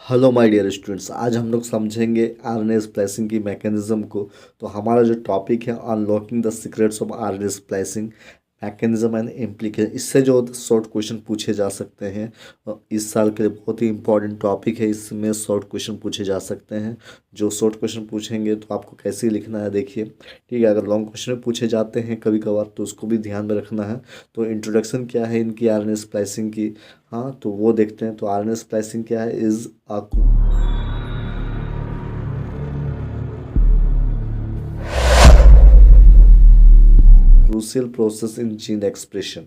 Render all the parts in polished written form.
Hello my dear students, आज हम लोग समझेंगे आरएनए स्प्लाइसिंग की मैकेनिज्म को। तो हमारा जो टॉपिक है unlocking the secrets of RNA splicing mechanism and implication. इससे जो शॉर्ट क्वेश्चन पूछे जा सकते हैं। इस साल के लिए बहुत ही इंपॉर्टेंट टॉपिक है, इसमें शॉर्ट क्वेश्चन पूछे जा सकते हैं। जो शॉर्ट क्वेश्चन पूछेंगे तो आपको कैसे लिखना है देखिए, ठीक है। अगर लॉन्ग क्वेश्चन पूछे जाते हैं कभी कभार तो उसको भी ध्यान में रखना है। तो इंट्रोडक्शन क्या है इनकी आरएनए स्प्लाइसिंग की, हाँ तो वो देखते हैं। तो आरएनए स्प्लाइसिंग क्या है, is a crucial process in gene expression.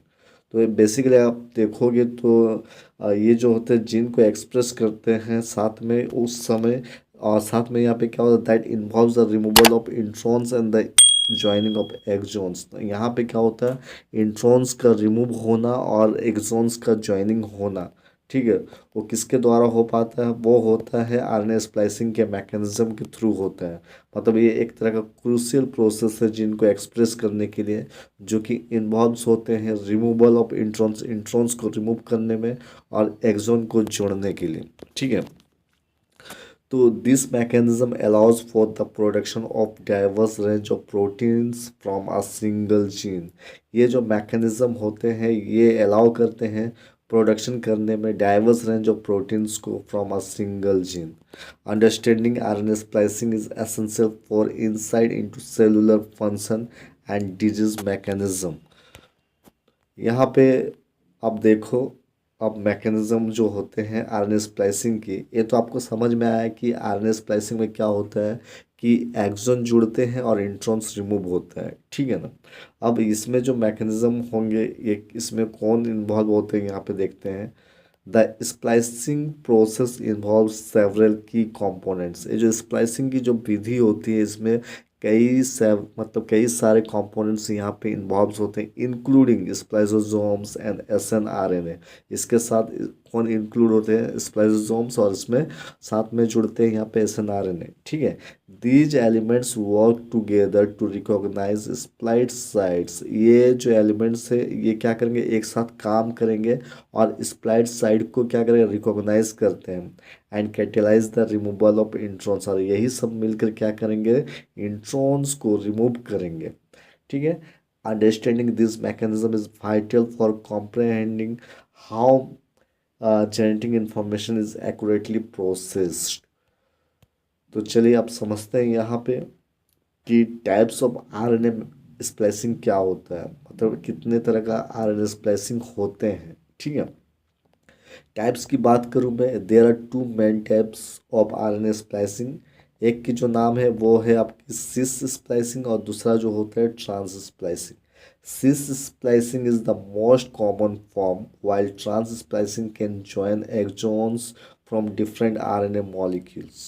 तो ये बेसिकली आप देखोगे तो ये जो होते हैं जीन को एक्सप्रेस करते हैं साथ में उस समय। और साथ में यहाँ पे क्या होता है, that involves the removal of introns and the joining of exons. तो यहाँ पे क्या होता है, इंट्रॉन्स का रिमूव होना और एक्सॉन्स का ज्वाइनिंग होना, ठीक है। वो किसके द्वारा हो पाता है, वो होता है आरएनए स्प्लाइसिंग के मैकेनिज्म के थ्रू होता है। मतलब ये एक तरह का क्रूशियल प्रोसेस है जिनको एक्सप्रेस करने के लिए, जो कि इन्वॉल्व्स होते हैं रिमूवल ऑफ इंट्रॉन्स, इंट्रॉन्स को रिमूव करने में और एक्सॉन को जोड़ने के लिए, ठीक है। तो this mechanism allows for the production of diverse range of proteins from a single gene. ये जो मैकेनिज्म होते हैं ये अलाउ करते हैं प्रोडक्शन करने में डाइवर्स रेंज ऑफ प्रोटीन्स को from a single gene. Understanding RNA splicing is essential for insight into cellular function and disease mechanism. यहाँ पे अब देखो, अब मैकेनिज्म जो होते हैं आरएनए स्प्लाइसिंग की, ये तो आपको समझ में आया कि आरएनए स्प्लाइसिंग में क्या होता है कि एक्सॉन जुड़ते हैं और इंट्रॉन्स रिमूव होता है, ठीक है ना। अब इसमें जो मैकेनिज्म होंगे ये इसमें कौन इन्वॉल्व होते हैं यहाँ पे देखते हैं। The splicing process involve several की कंपोनेंट्स। ये जो स्प्लाइसिंग की जो विधि होती है इसमें मतलब कई सारे कंपोनेंट्स यहाँ पे इन्वॉल्व होते हैं, इंक्लूडिंग स्प्लाइसोसोम्स एंड एसएनआरएनए। इसके साथ कौन इंक्लूड होते हैं, स्प्लाइसोसोम्स, और इसमें साथ में जुड़ते हैं यहाँ पे एसएनआरएनए, ठीक है। These elements work together to recognise spliced sites. ये जो एलिमेंट्स है ये क्या करेंगे, एक साथ काम करेंगे और स्प्लाइड साइड को क्या करेंगे, रिकॉग्नाइज करते हैं and catalyse the removal of introns. और यही सब मिलकर क्या करेंगे, इंट्रॉन्स को रिमूव करेंगे, ठीक है। Understanding this mechanism is vital for comprehending how genetic information is accurately processed. तो चलिए आप समझते हैं यहाँ पे कि टाइप्स ऑफ आरएनए स्प्लाइसिंग क्या होता है, मतलब कितने तरह का आरएनए स्प्लाइसिंग होते हैं, ठीक है। टाइप्स की बात करूं मैं, there are two main types of RNA splicing. एक की जो नाम है वो है आपकी सिस स्प्लाइसिंग और दूसरा जो होता है trans splicing. Cis splicing is the most common form while trans splicing can join exons from different RNA molecules.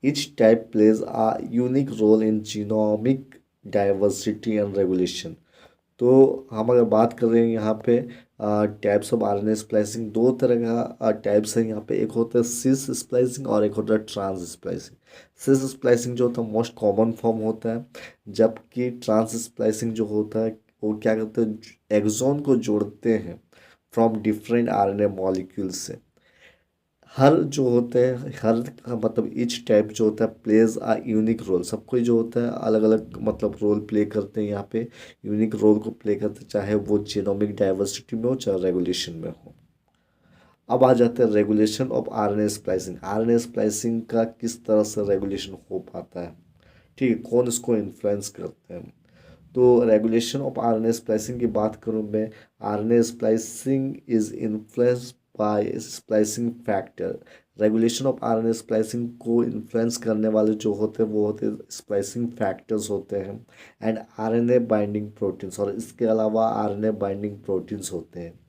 Each type plays a unique role in genomic diversity and regulation. तो हम अगर बात कर रहे हैं यहाँ पे टाइप्स ऑफ आरएनए स्प्लाइसिंग, दो तरह का टाइप्स है यहाँ पे। एक होता है सिस स्प्लाइसिंग और एक होता है ट्रांस स्प्लाइसिंग। सिस स्प्लाइसिंग जो होता है मोस्ट कॉमन फॉर्म होता है, जबकि ट्रांस स्प्लाइसिंग जो होता है वो क्या करते हैं, एक्सॉन को जोड़ते हैं फ्रॉम डिफरेंट आरएनए मॉलिक्यूल से। हर जो होते हैं हर मतलब ईच टाइप जो होता है प्लेज आ यूनिक रोल। सबको जो होता है अलग अलग मतलब रोल प्ले करते हैं यहाँ पे, यूनिक रोल को प्ले करते हैं, चाहे वो जीनोमिक डाइवर्सिटी में हो चाहे रेगुलेशन में हो। अब आ जाते हैं regulation of RNA splicing. RNA splicing का किस तरह से रेगुलेशन हो पाता है, ठीक है, कौन इसको इन्फ्लुएंस करते हैं। तो रेगुलेशन ऑफ आरएनए स्प्लाइसिंग की बात करूं मैं, RNA splicing is influenced by splicing factor. Regulation of RNA splicing को इन्फ्लुएंस करने वाले जो होते हैं वो होते हैं स्प्लाइसिंग फैक्टर्स होते हैं एंड आरएनए बाइंडिंग प्रोटीन्स, और इसके अलावा आरएनए बाइंडिंग प्रोटीन्स होते हैं।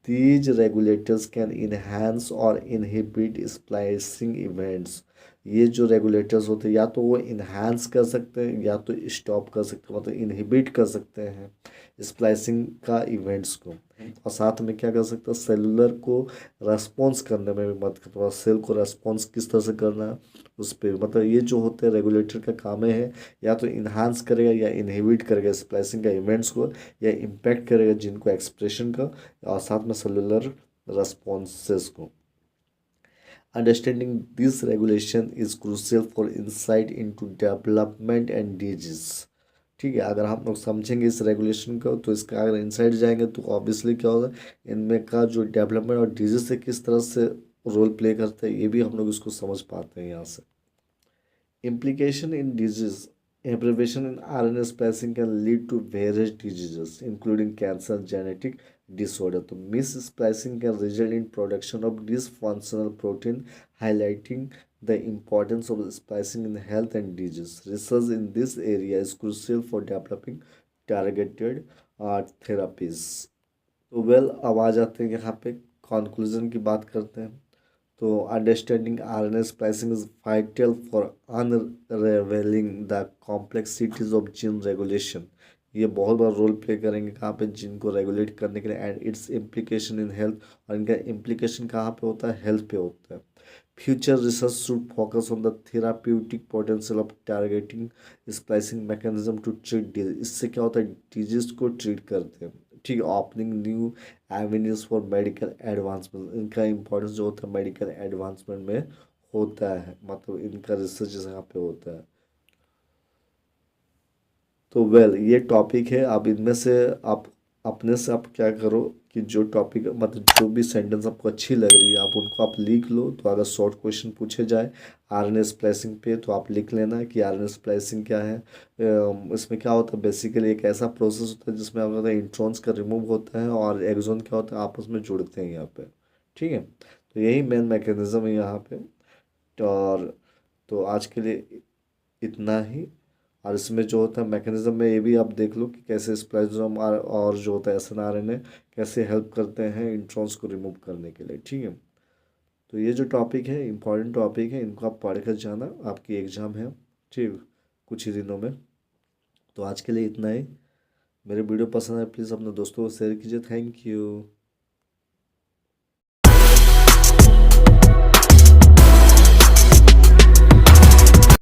These regulators can enhance or inhibit splicing events. ये जो रेगुलेटर्स होते हैं या तो वो इन्हांस कर सकते हैं या तो स्टॉप कर सकते हैं, मतलब इनहिबिट कर सकते हैं स्प्लाइसिंग का इवेंट्स को। और साथ में क्या कर सकते हैं, सेलुलर को रेस्पॉन्स करने में भी मदद करता है। सेल को रेस्पॉन्स किस तरह से करना है उस पर, मतलब ये जो होते हैं रेगुलेटर का काम है, या तो इन्हांस करेगा या इनहिबिट करेगा स्प्लाइसिंग का इवेंट्स को, या इम्पैक्ट करेगा जिनको एक्सप्रेशन का और साथ में सेलुलर रेस्पॉन्सेस को। Understanding this regulation is crucial for insight into development and disease. ठीक है, अगर हम लोग समझेंगे इस रेगुलेशन को तो इसका अगर इंसाइट जाएंगे तो ऑब्वियसली क्या होगा, इनमें का जो डेवलपमेंट और डिजीज से किस तरह से रोल प्ले करते हैं, ये भी हम लोग इसको समझ पाते हैं यहाँ से। Implication in disease. Abbreviation in RNA splicing can lead to various diseases, including cancer, genetic disorder. तो miss splicing can result in production of dysfunctional protein, highlighting the importance of splicing in health and disease. Research in this area is crucial for developing targeted therapies. तो अब आ जाते हैं यहाँ पे conclusion की बात करते हैं। तो understanding RNA splicing is vital for unravelling the complexities of gene regulation. ये बहुत बड़ा रोल प्ले करेंगे कहाँ पे, जीन को रेगुलेट करने के लिए, and it's implication in health, और इनका इम्प्लीकेशन कहाँ पे होता है, हेल्थ पे होता है। Future research should focus on the therapeutic potential of targeting splicing mechanism to treat disease. इससे क्या होता है, डिजीज को ट्रीट करते हैं। ठीक है, opening new avenues for medical advancement. इनका इम्पोर्टेंस जो होता है मेडिकल एडवांसमेंट में होता है, मतलब इनका रिसर्च यहाँ पे होता है। तो ये टॉपिक है। अब इनमें से आप अपने से आप क्या करो कि जो टॉपिक मतलब जो भी सेंटेंस आपको अच्छी लग रही है आप उनको आप लिख लो। तो अगर शॉर्ट क्वेश्चन पूछे जाए आरएनए स्प्लाइसिंग पे तो आप लिख लेना कि आरएनए स्प्लाइसिंग क्या है। इसमें क्या होता है, बेसिकली एक ऐसा प्रोसेस होता है जिसमें आप इंट्रॉन्स का रिमूव होता है और एक्सॉन क्या होता है आपस में जुड़ते हैं यहाँ पे। ठीक है, तो यही मेन मैकेनिज्म है यहाँ पे। और तो आज के लिए इतना ही। और इसमें जो होता है मैकेनिज्म में ये भी आप देख लो कि कैसे स्प्लाइज़ोम और जो होता है एसएनआरएनए कैसे हेल्प करते हैं इंट्रॉन्स को रिमूव करने के लिए। ठीक है, तो ये जो टॉपिक है इंपॉर्टेंट टॉपिक है, इनको आप पढ़ कर जाना, आपकी एग्ज़ाम है ठीक कुछ ही दिनों में। तो आज के लिए इतना ही। मेरे वीडियो पसंद है प्लीज़ अपने दोस्तों को शेयर कीजिए। Thank you.